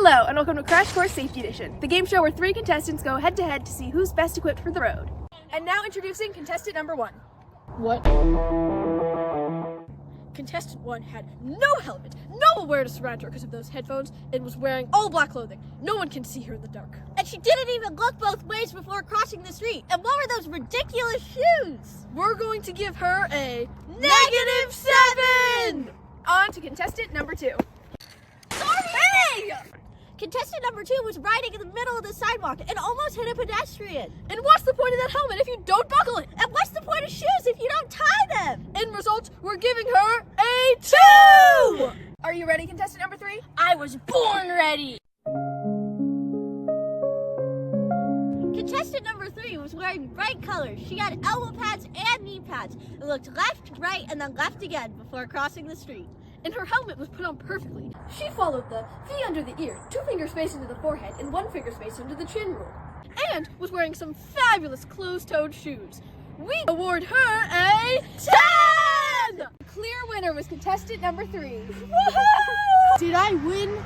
Hello, and welcome to Crash Course Safety Edition, the game show where 3 contestants go head-to-head to see who's best equipped for the road. And now introducing contestant number 1. What? Contestant 1 had no helmet, no awareness around her because of those headphones, and was wearing all black clothing. No one can see her in the dark. And she didn't even look both ways before crossing the street. And what were those ridiculous shoes? We're going to give her a -7! On to contestant number 2. Sorry! Contestant number 2 was riding in the middle of the sidewalk and almost hit a pedestrian. And what's the point of that helmet if you don't buckle it? And what's the point of shoes if you don't tie them? End result, we're giving her a 2! Are you ready, contestant number 3? I was born ready. Contestant number 3 was wearing bright colors. She had elbow pads and knee pads and looked left, right, and then left again before crossing the street. And her helmet was put on perfectly. She followed the V under the ear, 2 fingers spaced into the forehead, and 1 finger spaced under the chin rule. And was wearing some fabulous closed-toed shoes. We award her a 10! Clear winner was contestant number 3. Did I win?